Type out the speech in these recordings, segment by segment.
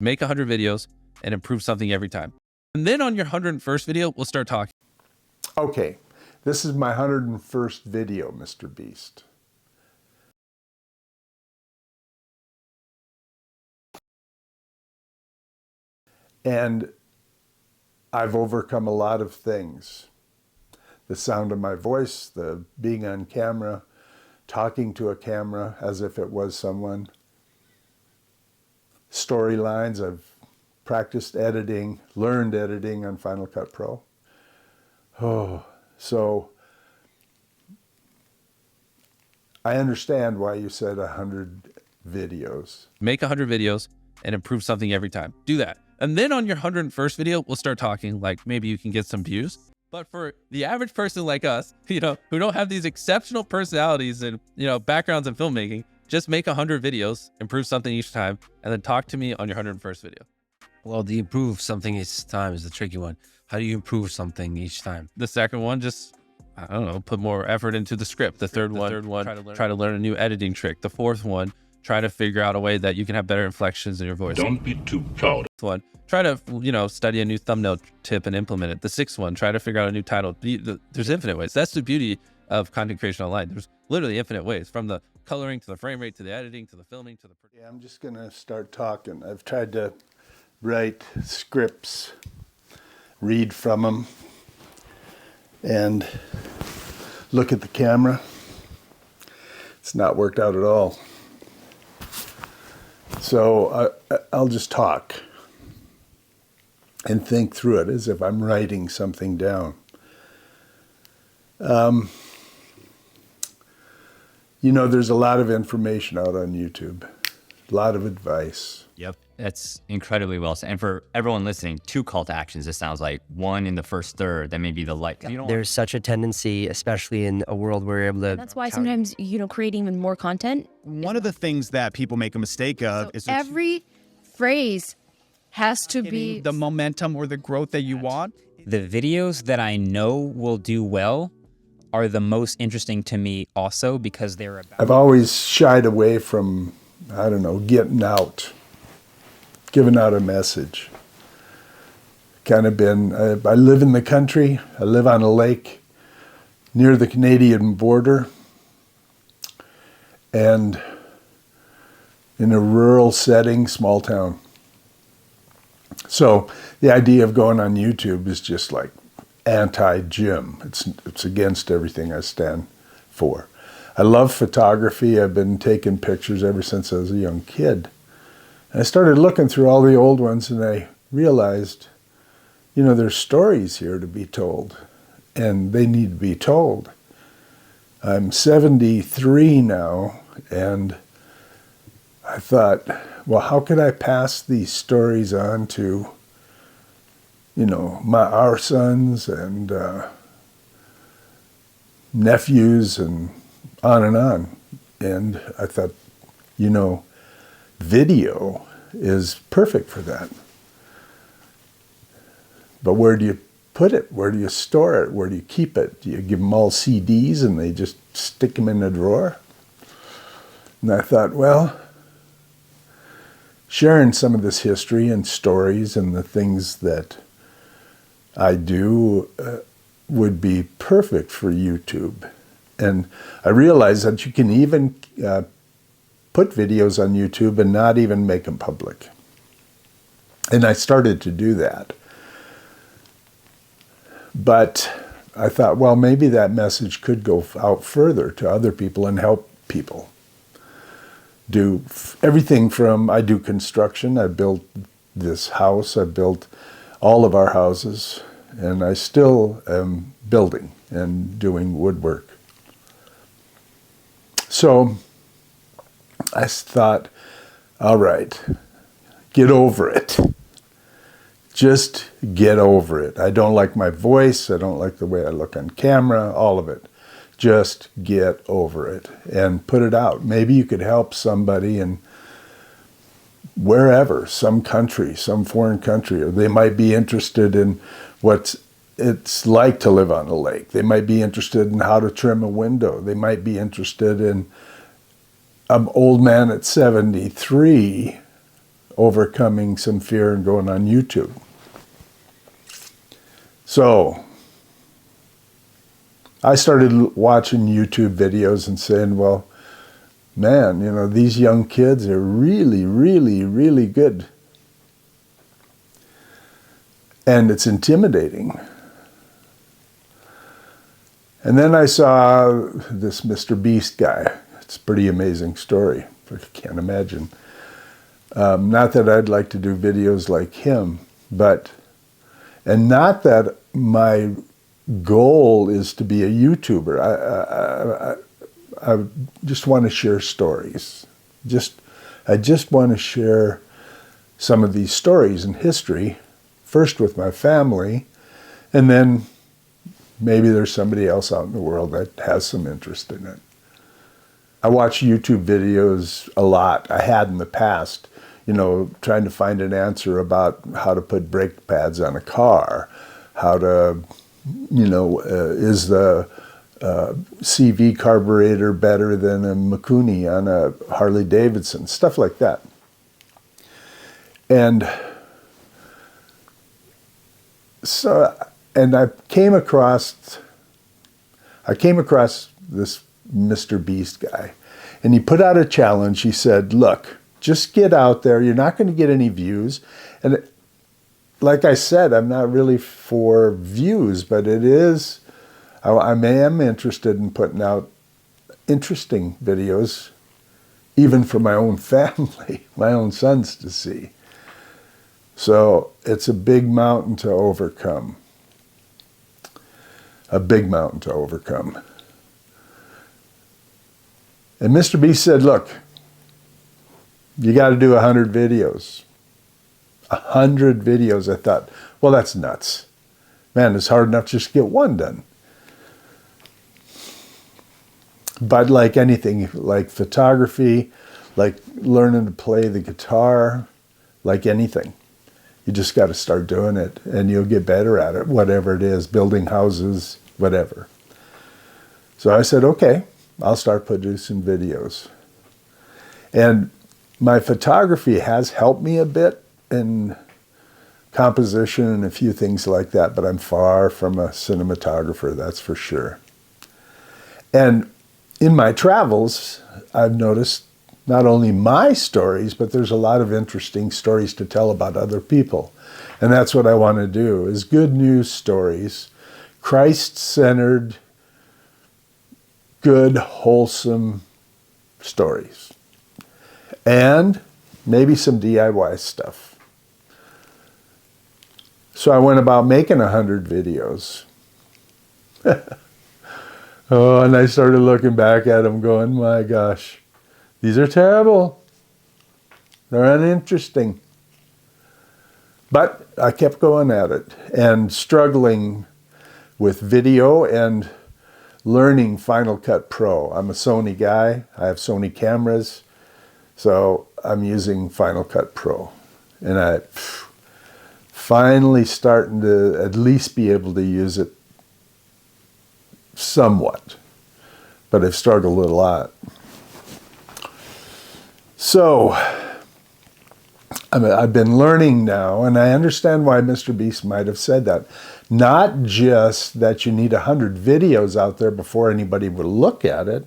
Make 100 videos and improve something every time. And then on your 101st video, we'll start talking. Okay, this is my 101st video, Mr. Beast. And I've overcome a lot of things. The sound of my voice, the being on camera, talking to a camera as if it was someone. Storylines, I've practiced editing, learned editing on Final Cut Pro. Oh, so I understand why you said 100 videos. Make 100 videos and improve something every time. Do that. And then on your 101st video, we'll start talking, like maybe you can get some views. But for the average person like us, who don't have these exceptional personalities and, backgrounds in filmmaking, just make 100 videos, improve something each time, and then talk to me on your 101st video. Well, the improve something each time is the tricky one. How do you improve something each time? The second one, just, I don't know, put more effort into the script. The third one, try to learn a new editing trick. The fourth one, try to figure out a way that you can have better inflections in your voice. Don't be too proud. One, try to, study a new thumbnail tip and implement it. The sixth one, try to figure out a new title. There's infinite ways. That's the beauty of content creation online. There's literally infinite ways, from the coloring to the frame rate to the editing to the filming to the... Yeah, I'm just gonna start talking. I've tried to write scripts, read from them, and look at the camera. It's not worked out at all. So I'll just talk and think through it as if I'm writing something down. There's a lot of information out on YouTube, a lot of advice. Yep, that's incredibly well said. And for everyone listening, 2 call to actions, it sounds like. 1 in the first third, then maybe the like. There's such a tendency, especially in a world where we're able to... That's why sometimes, creating even more content. One of the things that people make a mistake of is... every phrase has to be... the momentum or the growth that you want. The videos that I know will do well are the most interesting to me also because they're about... I've always shied away from, getting out, giving out a message. Kind of been, I live in the country, I live on a lake near the Canadian border, and in a rural setting, small town. So the idea of going on YouTube is just like anti-Jim. It's against everything I stand for. I love photography. I've been taking pictures ever since I was a young kid. And I started looking through all the old ones and I realized, there's stories here to be told and they need to be told. I'm 73 now and I thought, well, how could I pass these stories on to our sons and nephews and on and on. And I thought, video is perfect for that. But where do you put it? Where do you store it? Where do you keep it? Do you give them all CDs and they just stick them in a drawer? And I thought, well, sharing some of this history and stories and the things that I do would be perfect for YouTube. And I realized that you can even put videos on YouTube and not even make them public. And I started to do that. But I thought, well, maybe that message could go out further to other people and help people. Do everything from, I do construction, I built this house, I built all of our houses, and I still am building and doing woodwork. So I thought, all right, get over it. Just get over it. I don't like my voice. I don't like the way I look on camera, all of it. Just get over it and put it out. Maybe you could help somebody in wherever, some country, some foreign country, or they might be interested in what it's like to live on a lake. They might be interested in how to trim a window. They might be interested in an old man at 73 overcoming some fear and going on YouTube. So I started watching YouTube videos and saying, well, man, you know, these young kids are really, really, really good. And it's intimidating. And then I saw this Mr. Beast guy. It's a pretty amazing story. I can't imagine. Not that I'd like to do videos like him, and not that my goal is to be a YouTuber. I just want to share stories. I just want to share some of these stories in history, first with my family, and then maybe there's somebody else out in the world that has some interest in it. I watch YouTube videos a lot. I had in the past, you know, trying to find an answer about how to put brake pads on a car, how to, you know, is the CV carburetor better than a Mikuni on a Harley Davidson, stuff like that. And so, and I came across this Mr. Beast guy, and he put out a challenge. He said, look, just get out there. You're not going to get any views. And like I said, I'm not really for views, but it is, I am interested in putting out interesting videos, even for my own family, my own sons to see. So it's a big mountain to overcome. A big mountain to overcome. And Mr. Beast said, look, you got to do 100 videos. 100 videos. I thought, well, that's nuts. Man, it's hard enough just to get one done. But like anything, like photography, like learning to play the guitar, like anything, you just got to start doing it and you'll get better at it, whatever it is, building houses, whatever. So I said, okay, I'll start producing videos. And my photography has helped me a bit in composition and a few things like that, but I'm far from a cinematographer, that's for sure. And in my travels, I've noticed not only my stories, but there's a lot of interesting stories to tell about other people. And that's what I want to do, is good news stories, Christ-centered, good, wholesome stories. And maybe some DIY stuff. So I went about making 100 videos. Oh, and I started looking back at them going, my gosh, these are terrible. They're uninteresting. But I kept going at it and struggling with video and learning Final Cut Pro. I'm a Sony guy. I have Sony cameras. So I'm using Final Cut Pro. And I finally starting to at least be able to use it somewhat. But I've struggled a lot. So I've been learning now, and I understand why Mr. Beast might have said that. Not just that you need 100 videos out there before anybody will look at it,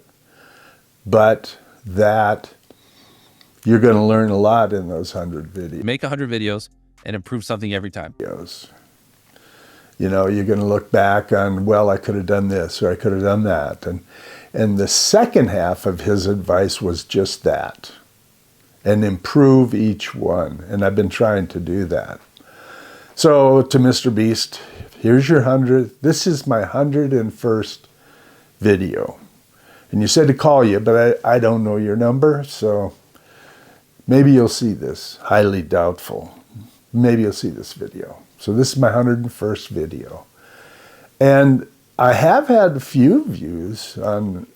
but that you're going to learn a lot in those 100 videos. Make 100 videos and improve something every time. You know, you're going to look back on, well, I could have done this or I could have done that. And the second half of his advice was just that. And improve each one. And I've been trying to do that. So to Mr. Beast, here's your 100th. This is my 101st video. And you said to call you, but I don't know your number, so maybe you'll see this. Highly doubtful. Maybe you'll see this video. So this is my 101st video. And I have had a few views on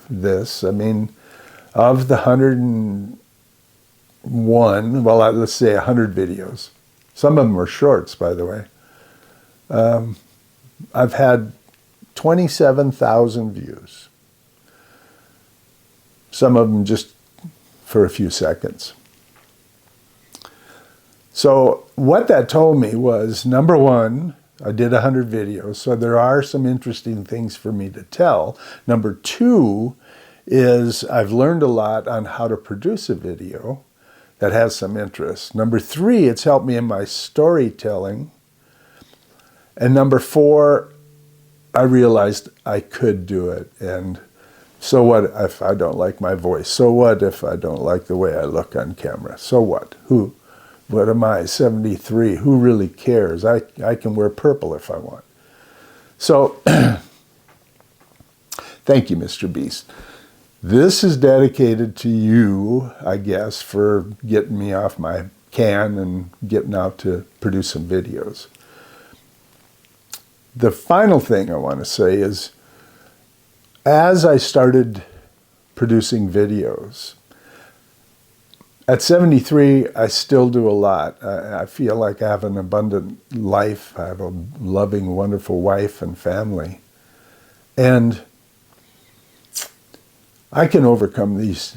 this. I mean, of the 101, well, let's say 100 videos. Some of them were shorts, by the way. I've had 27,000 views. Some of them just for a few seconds. So what that told me was, number one, I did 100 videos, so there are some interesting things for me to tell. Number two is I've learned a lot on how to produce a video that has some interest. Number three, it's helped me in my storytelling. And number four, I realized I could do it. And so what if I don't like my voice? So what if I don't like the way I look on camera? So what? What am I, 73? Who really cares? I can wear purple if I want. So, thank you, Mr. Beast. This is dedicated to you, I guess, for getting me off my can and getting out to produce some videos. The final thing I want to say is, as I started producing videos, at 73, I still do a lot. I feel like I have an abundant life. I have a loving, wonderful wife and family. And I can overcome these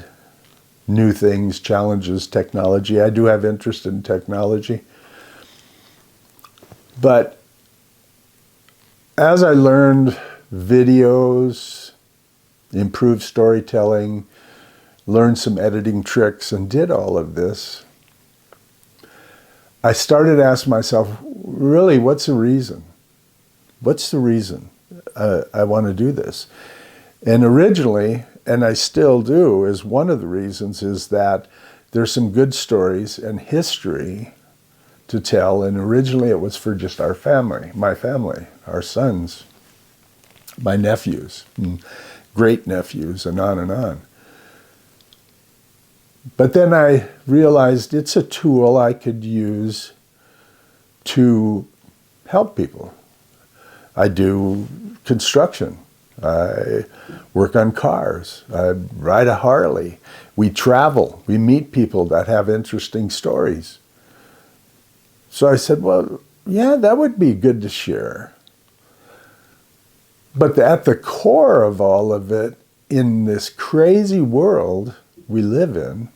new things, challenges, technology. I do have interest in technology. But as I learned videos, improved storytelling, learned some editing tricks, and did all of this, I started to ask myself, really, what's the reason? What's the reason I want to do this? And originally, and I still do, is one of the reasons is that there's some good stories and history to tell, and originally it was for just our family, my family, our sons, my nephews, great nephews, and on and on. But then I realized it's a tool I could use to help people. I do construction. I work on cars. I ride a Harley. We travel. We meet people that have interesting stories. So I said, well, yeah, that would be good to share. But at the core of all of it, in this crazy world we live in,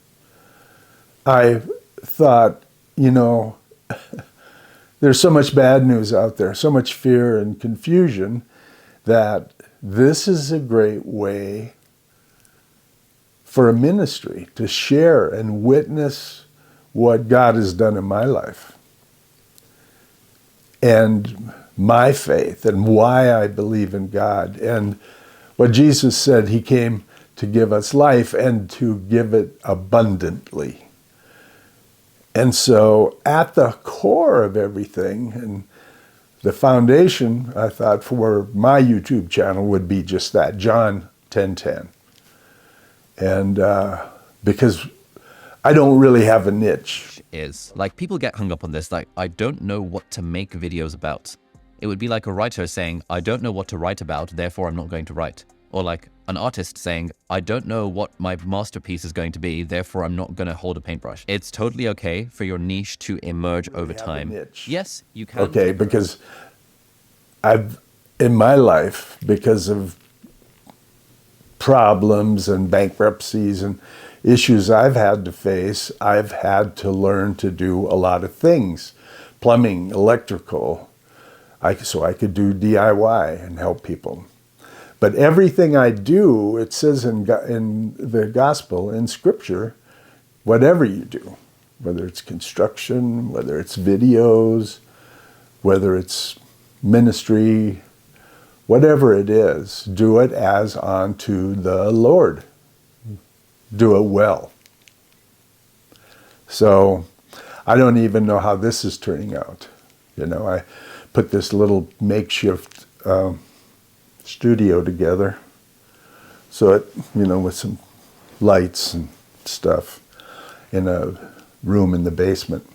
I thought, there's so much bad news out there, so much fear and confusion, that this is a great way for a ministry to share and witness what God has done in my life and my faith and why I believe in God and what Jesus said he came to give us life and to give it abundantly. And so at the core of everything, and the foundation, I thought, for my YouTube channel would be just that, John 10:10. And because I don't really have a niche. Is like, people get hung up on this, like, I don't know what to make videos about. It would be like a writer saying, I don't know what to write about, therefore I'm not going to write. Or like an artist saying, I don't know what my masterpiece is going to be, therefore I'm not going to hold a paintbrush. It's totally okay for your niche to emerge over time. Yes, you can. Okay, because in my life, because of problems and bankruptcies and issues I've had to face, I've had to learn to do a lot of things. Plumbing, electrical, so I could do DIY and help people. But everything I do, it says in the gospel, in scripture, whatever you do, whether it's construction, whether it's videos, whether it's ministry, whatever it is, do it as unto the Lord. Do it well. So I don't even know how this is turning out. I put this little makeshift studio together. So it, with some lights and stuff in a room in the basement.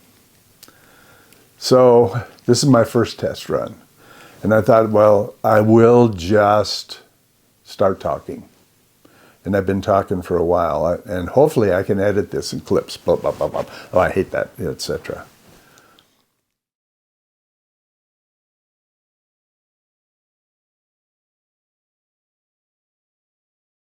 So this is my first test run. And I thought, well, I will just start talking. And I've been talking for a while, and hopefully I can edit this in clips. Blah, blah, blah, blah. Oh, I hate that, etc.